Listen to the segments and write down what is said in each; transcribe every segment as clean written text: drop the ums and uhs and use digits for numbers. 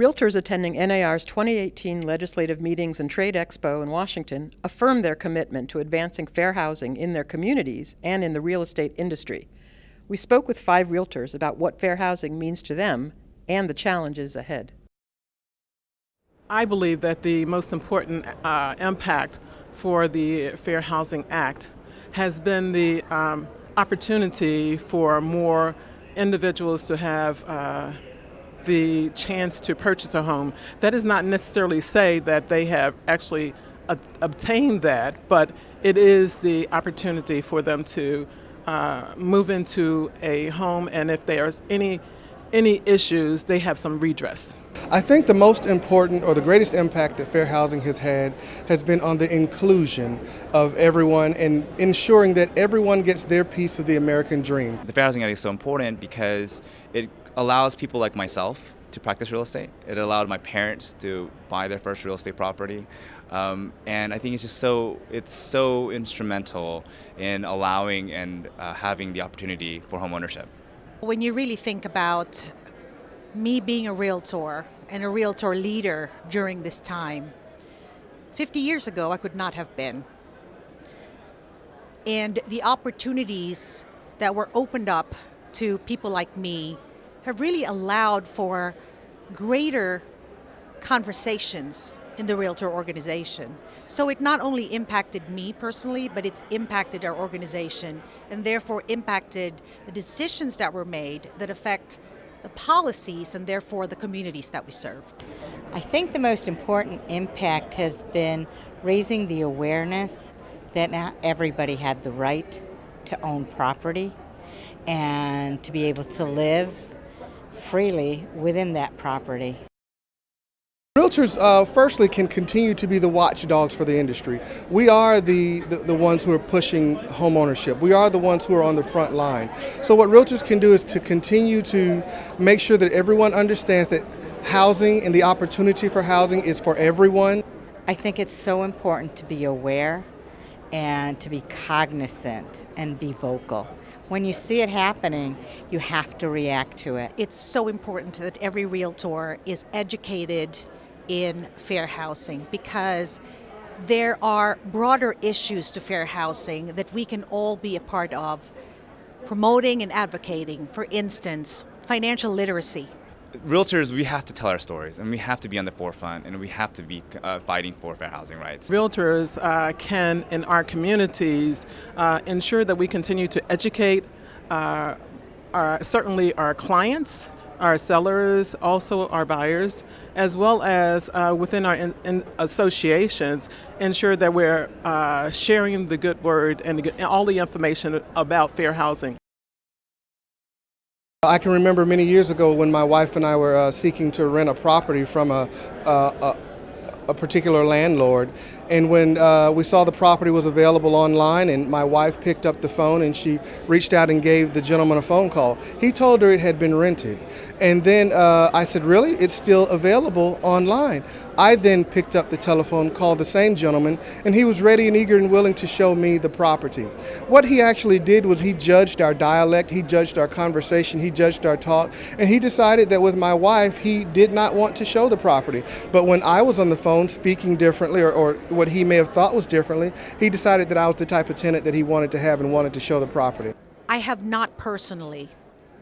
Realtors attending NAR's 2018 legislative meetings and trade expo in Washington affirmed their commitment to advancing fair housing in their communities and in the real estate industry. We spoke with 5 realtors about what fair housing means to them and the challenges ahead. I believe that the most important impact for the Fair Housing Act has been the opportunity for more individuals to have the chance to purchase a home. That does not necessarily say that they have actually obtained that, but it is the opportunity for them to move into a home, and if there's any issues, they have some redress. I think the most important or the greatest impact that fair housing has had has been on the inclusion of everyone and ensuring that everyone gets their piece of the American dream. The Fair Housing Act is so important because it allows people like myself to practice real estate. It allowed my parents to buy their first real estate property. And I think it's just so instrumental in allowing and having the opportunity for home ownership. When you really think about me being a realtor and a realtor leader during this time, 50 years ago I could not have been. And the opportunities that were opened up to people like me have really allowed for greater conversations in the realtor organization. So it not only impacted me personally, but it's impacted our organization and therefore impacted the decisions that were made that affect the policies and therefore the communities that we serve. I think the most important impact has been raising the awareness that not everybody had the right to own property and to be able to live freely within that property. Realtors, firstly, can continue to be the watchdogs for the industry. We are the ones who are pushing home ownership. We are the ones who are on the front line. So what realtors can do is to continue to make sure that everyone understands that housing and the opportunity for housing is for everyone. I think it's so important to be aware and to be cognizant and be vocal. When you see it happening, you have to react to it. It's so important that every realtor is educated in fair housing because there are broader issues to fair housing that we can all be a part of, promoting and advocating. For instance, financial literacy. Realtors, we have to tell our stories, and we have to be on the forefront, and we have to be fighting for fair housing rights. Realtors can, in our communities, ensure that we continue to educate certainly our clients, our sellers, also our buyers, as well as within our associations, ensure that we're sharing the good word and all the information about fair housing. I can remember many years ago when my wife and I were seeking to rent a property from a particular landlord, and when we saw the property was available online, and my wife picked up the phone and she reached out and gave the gentleman a phone call. He told her it had been rented, and then I said, really? It's still available online. I then picked up the telephone, called the same gentleman, and he was ready and eager and willing to show me the property. What he actually did was he judged our dialect, he judged our conversation, he judged our talk, and he decided that with my wife he did not want to show the property. But when I was on the phone speaking differently, or what he may have thought was differently, he decided that I was the type of tenant that he wanted to have and wanted to show the property. I have not personally,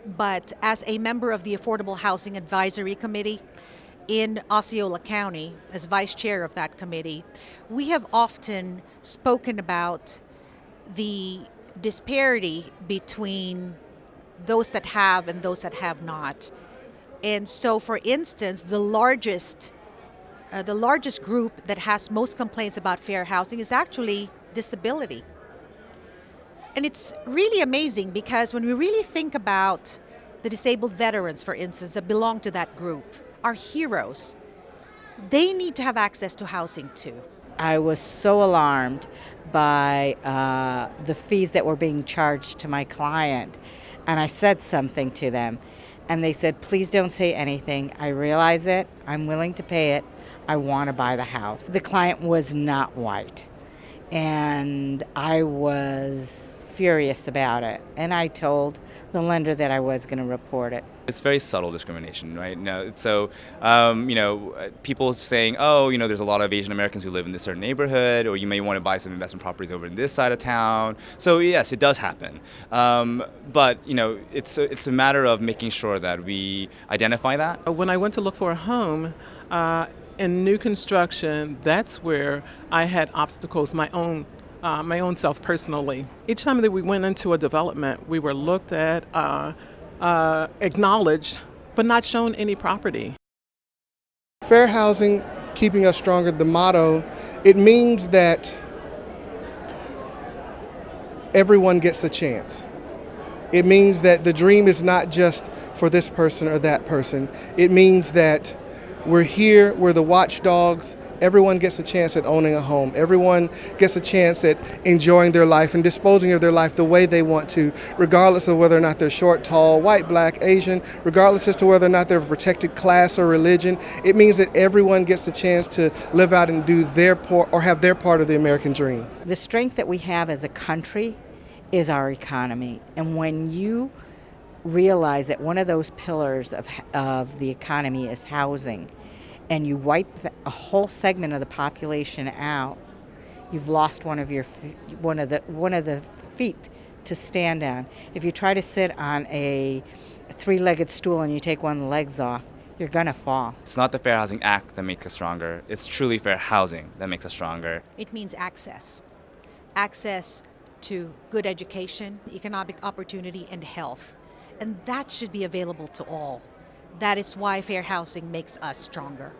but as a member of the Affordable Housing Advisory Committee in Osceola County, as vice chair of that committee, we have often spoken about the disparity between those that have and those that have not. And so, for instance, the largest group that has most complaints about fair housing is actually disability. And it's really amazing because when we really think about the disabled veterans, for instance, that belong to that group, our heroes, they need to have access to housing too. I was so alarmed by the fees that were being charged to my client, and I said something to them, and they said, please don't say anything. I realize it. I'm willing to pay it. I want to buy the house. The client was not white, And I was furious about it. And I told the lender that I was going to report it. It's very subtle discrimination, right? No, so, people saying, oh, there's a lot of Asian Americans who live in this certain neighborhood, or you may want to buy some investment properties over in this side of town. So yes, it does happen. But, it's a matter of making sure that we identify that. When I went to look for a home, in new construction, that's where I had obstacles, my own self personally. Each time that we went into a development, we were looked at, acknowledged, but not shown any property. Fair housing, keeping us stronger, the motto, it means that everyone gets a chance. It means that the dream is not just for this person or that person. It means that we're here, we're the watchdogs. Everyone gets a chance at owning a home. Everyone gets a chance at enjoying their life and disposing of their life the way they want to, regardless of whether or not they're short, tall, white, black, Asian, regardless as to whether or not they're of a protected class or religion. It means that everyone gets a chance to live out and do their part or have their part of the American dream. The strength that we have as a country is our economy. And when you realize that one of those pillars of the economy is housing, and you wipe a whole segment of the population out, you've lost one of the feet to stand on. If you try to sit on a three-legged stool and you take one of the legs off, you're gonna fall. It's not the Fair Housing Act that makes us stronger. It's truly fair housing that makes us stronger. It means access. Access to good education, economic opportunity, and health. And that should be available to all. That is why fair housing makes us stronger.